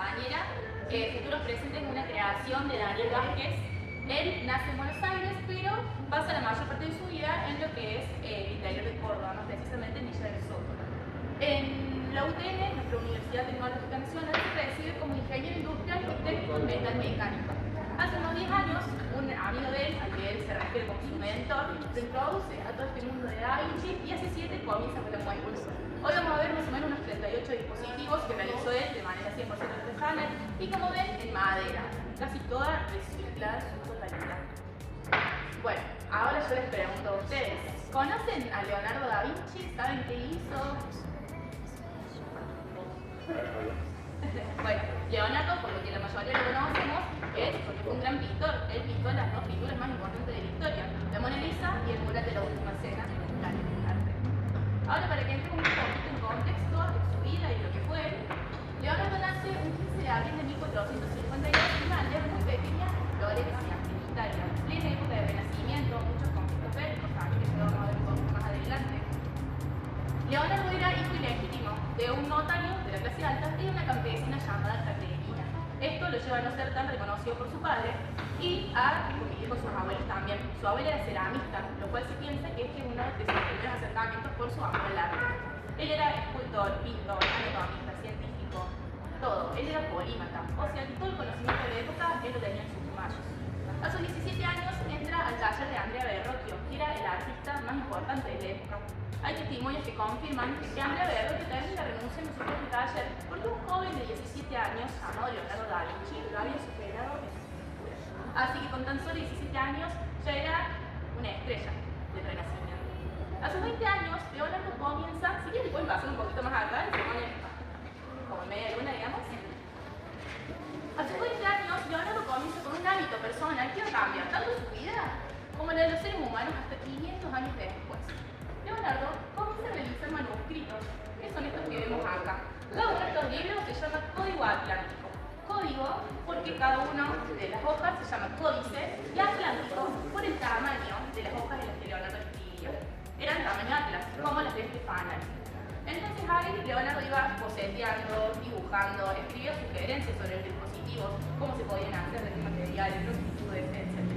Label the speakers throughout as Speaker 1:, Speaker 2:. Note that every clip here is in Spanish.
Speaker 1: compañera, Futuros Presentes es una creación de Daniel Vázquez. Él nace en Buenos Aires, pero pasa la mayor parte de su vida en lo que es el interior de Córdoba, más precisamente en Villa del Soto. En la UTN, nuestra Universidad Tecnológica Nacional, recibe como ingeniero industrial y técnico en metal mecánico. Hace unos 10 años, un amigo de él, al que él se refiere como su mentor, lo introduce a todo este mundo de Da Vinci y hace 7 comienza con la muestra. Hoy vamos a ver más o menos unos 38 dispositivos que realizó él de manera 100% artesanal y, como ven, en madera, casi toda reciclada en su totalidad. Bueno, ahora yo les pregunto a ustedes, ¿conocen a Leonardo da Vinci? ¿Saben qué hizo? Bueno, Leonardo, por lo que la mayoría lo conocemos, es porque fue un gran pintor. Él pintó las dos pinturas más importantes de la historia, la Mona Lisa y el mural de la Última Cena, en arte. Ahora, para que entremos un poquito en contexto de su vida y lo que fue, Leonardo nace un 15 de abril de 1452 en una aldea muy pequeña, Florencia, en Italia, plena época de Renacimiento, muchos conflictos bélicos, también que lo vamos a ver un poco más adelante. Leonardo era hijo ilegítimo de un notario de la clase alta y de una campesina llamada Caterina. Esto lo lleva a no ser tan reconocido por su padre y a convivir con sus abuelos también. Su abuela era ceramista, lo cual se piensa que es uno de sus primeros acercamientos por su amor al arte. Él era escultor, pintor, anatomista, científico, todo. Él era polímata, o sea que todo el conocimiento de la época él lo tenía en sus mayos. A sus 17 años entra al taller de Andrea Verrocchio, que era el artista más importante de la época. Hay testimonios que confirman que Andrea Verrocchio también la renuncia en su propio taller porque un joven de 17 años, llamado Leonardo da Vinci, lo había superado en su pintura. Así que con tan solo 17 años ya era una estrella del Renacimiento. A sus 20 años, Leonardo comienza, si quieren pueden pasar un poquito más acá, se ponen como en media luna, digamos. A sus 20 años, Leonardo comienza con un hábito personal que va a cambiar tanto su vida como la de los seres humanos hasta 500 años después. Leonardo comienza a realizar manuscritos, que son estos que vemos acá. Cada uno de estos libros se llama Código Atlántico. Código porque cada una de las hojas se llama códice y Atlántico por el tamaño de las hojas en las que Leonardo escribía. Eran tamaño Atlas, como las de Estefanel. Entonces ahí Leonardo iba boceteando, dibujando, escribía sugerencias sobre los dispositivos, cómo se podían hacer, de qué materiales, longitudes, etc.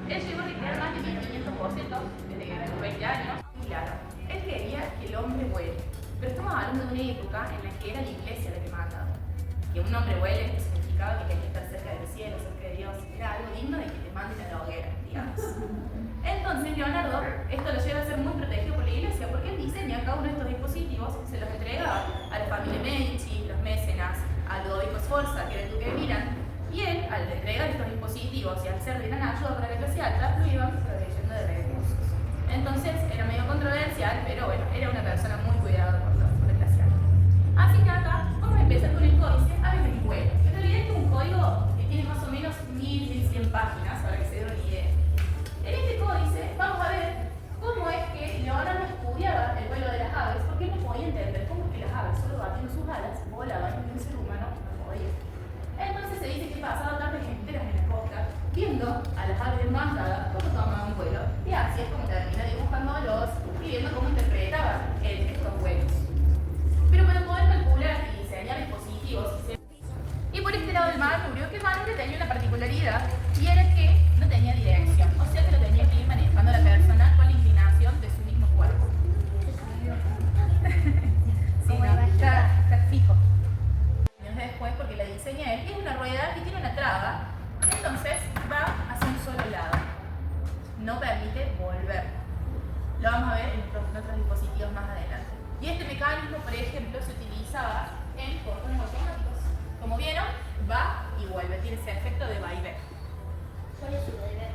Speaker 1: Él llegó a recrear más de 1500 bocetos desde que tuvo 20 años. Claro, él quería que el hombre vuele, pero estamos hablando de una época en la que era la iglesia la que mandaba. Que un hombre vuele significaba que tenía que estar cerca del cielo, cerca de Dios, era algo digno de que te manden a la hoguera, digamos. Entonces Leonardo, esto lo lleva a ser muy protegido por la iglesia, porque él diseña cada uno de estos dispositivos, se los entregaba a la familia Medici, los Mécenas, a Ludovico Sforza, que era el duque de Milán, y él, al entregar estos dispositivos y al ser de gran ayuda para la clase alta, lo iban proveyendo de recursos. Entonces era medio controversial, pero bueno, era una persona muy cuidada por la clase alta. Así que acá vamos a empezar con el códice Aves-Escuela. En realidad este es un código que tiene más o menos 1100 páginas, para que se den una idea. En este códice vamos a ver cómo es que Leonardo estudiaba el vuelo de las aves, porque él no podía entender cómo es que las aves, solo batiendo sus alas, volaban y un ser humano no podía. Entonces se dice que pasaba tardes enteras en la costa, viendo a las aves mandadas cómo tomaban vuelo, y así es como termina dibujándolos y viendo cómo interpretaban estos vuelos. Pero para poder calcular y diseñar dispositivos y por este lado del manubrio, que el manubrio tenía una particularidad, y era que no tenía dirección, o sea que lo tenía que ir manejando la persona con la inclinación de su mismo cuerpo. Sí, no, está fijo. Años después, porque la diseña él, y es una rueda que tiene una traba, entonces va hacia un solo lado, no permite volver. Lo vamos a ver en otros dispositivos más adelante. Y este mecanismo, por ejemplo, se utilizaba en portones automáticos. Como vieron, va y vuelve, tiene ese efecto de va y ve.
Speaker 2: ¿Cuál es su deber?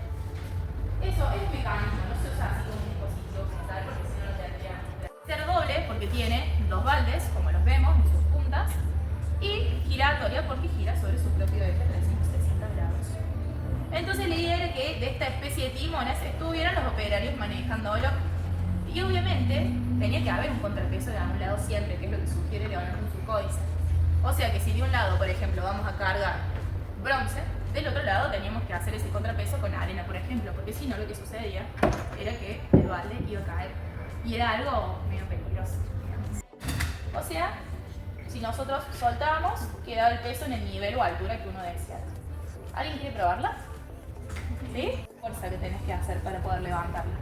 Speaker 1: Eso es un mecanismo, no se usa así como un dispositivo como tal, porque si no lo tendría. Ser doble porque tiene dos baldes, como los vemos en sus puntas, y giratoria porque gira sobre su propio eje 360 grados. Entonces la idea era que de esta especie de timones estuvieran los operarios manejándolo. Y obviamente tenía que haber un contrapeso de un lado siempre, que es lo que sugiere Leonardo en su códice. O sea que si de un lado, por ejemplo, vamos a cargar bronce, del otro lado teníamos que hacer ese contrapeso con arena, por ejemplo, porque si no lo que sucedía era que el balde iba a caer. Y era algo medio peligroso, digamos. O sea Si nosotros soltamos, queda el peso en el nivel o altura que uno desea. ¿Alguien quiere probarla? ¿Sí? Fuerza que tenés que hacer para poder levantarla.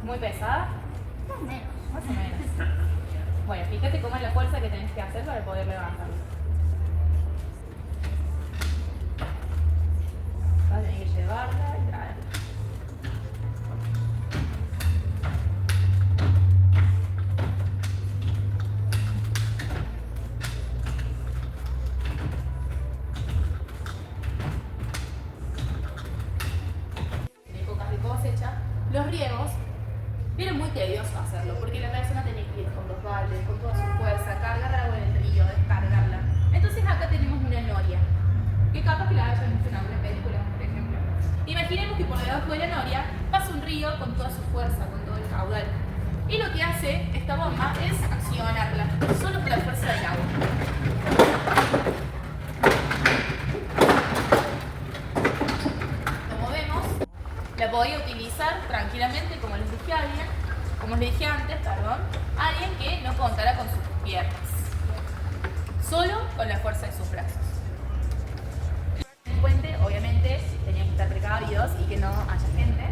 Speaker 1: ¿Muy pesada?
Speaker 2: Más o menos.
Speaker 1: Más o menos. Bueno, fíjate cómo es la fuerza que tenés que hacer para poder levantarla. Vas a tener que llevarla y traerla. En épocas de cosecha, los riegos era muy tedioso hacerlo porque la persona tenía que ir con los baldes, con toda su fuerza, cargar el agua en el río, descargarla. Entonces acá tenemos una noria, que capaz que la hayan visto en alguna película, por ejemplo. Imaginemos que por debajo de la noria pasa un río con toda su fuerza, con todo el caudal. Y lo que hace esta bomba es accionarla, solo por la fuerza del agua. Como vemos, la podía utilizar tranquilamente, como les dije antes, alguien que no contara con sus piernas, solo con la fuerza de sus brazos. En el puente, obviamente, tenían que estar precavidos y que no haya gente,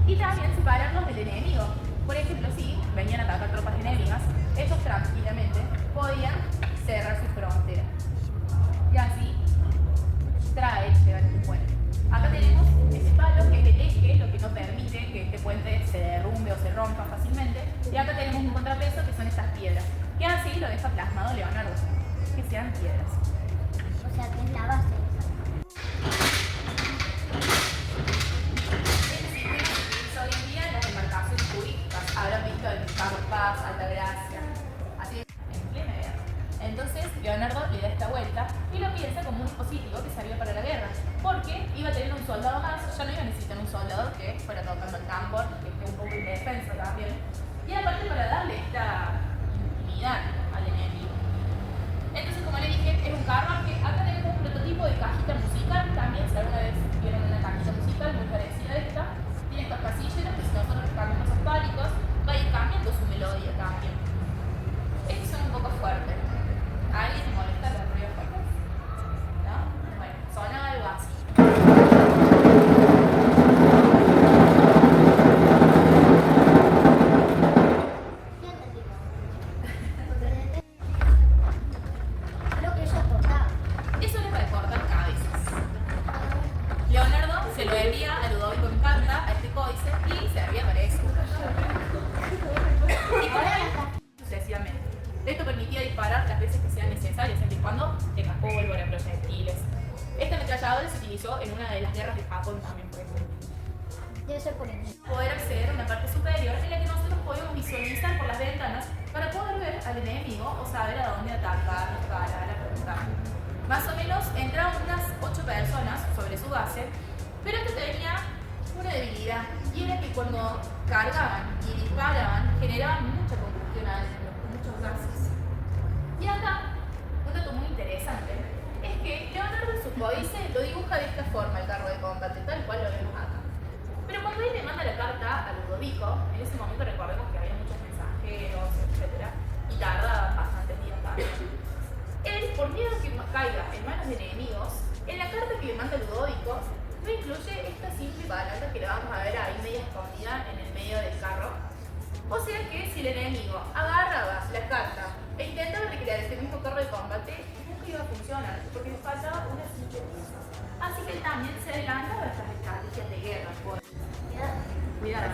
Speaker 1: y también separarlos del enemigo. Por ejemplo, si venían a atacar tropas enemigas, ellos tranquilamente podían cerrar sus fronteras. Y así llegar a este puente. Acá tenemos ese palo que es el eje, lo que no permite que este puente se derrumbe o se rompa fácilmente. Y acá tenemos un contrapeso que son estas piedras, que así lo deja plasmado Leonardo, que sean piedras.
Speaker 2: O sea, que es la base.
Speaker 1: Hoy en día las embarcaciones turísticas habrán visto el Carlos Paz, Altagracia, así en plena guerra. Entonces Leonardo le da esta vuelta y lo piensa como un dispositivo que servía para la guerra, porque iba a tener un soldado más, ya no iba a necesitar un soldado que fuera tocando el tambor, que esté un poco indefenso también, y aparte para darle esta intimidad al enemigo. Entonces, como le dije, es un carruaje. Acá tenemos un prototipo de cajita musical, también si alguna vez vieron una cajita musical muy parecida a esta, tiene estos casilleros que si nosotros cambiamos los pálicos, va a ir cambiando su melodía también. Estos son un poco fuertes. ¿A alguien le molesta los ruidos fuertes? ¿No? Bueno, suena algo así.
Speaker 2: Ya entendí. Creo que eso cortaba.
Speaker 1: Eso era para cortar cabezas. Leonardo se lo envía a Ludovico en carta, a este códice, y servía para eso. Y por ahí, sucesivamente. Esto permitía disparar las veces que sean necesarias, siempre y cuando tenga pólvora, proyectiles. Esta ametralladora se utilizó en una de las guerras de Japón también, por ejemplo.
Speaker 2: Debe ser por el.
Speaker 1: Poder acceder a una parte superior en la que nosotros podemos visualizar por las ventanas para poder ver al enemigo o saber a dónde atacar, disparar, apuntar. Más o menos entraban unas 8 personas sobre su base, pero esto tenía una debilidad, y era que cuando cargaban y disparaban generaban mucha combustión adentro, muchos gases. Y acá, un dato muy interesante, es que Leonardo en su códice lo dibuja de esta forma el carro de combate, tal cual lo vemos acá. Pero cuando él le manda la carta a Ludovico, en ese momento recordemos que había muchos mensajeros, etc. Y tardaban bastantes días también. Él, por miedo a que caiga en manos de enemigos, en la carta que le manda Ludovico, no incluye esta simple palabra que la vamos a ver ahí media escondida en el medio del carro. O sea que si el enemigo agarraba la carta e intentaba recrear este mismo carro de combate, nunca iba a funcionar, porque le faltaba una simple pieza. Así que él también se adelantaba a estas estrategias de guerra. Cuidado, ¿eh?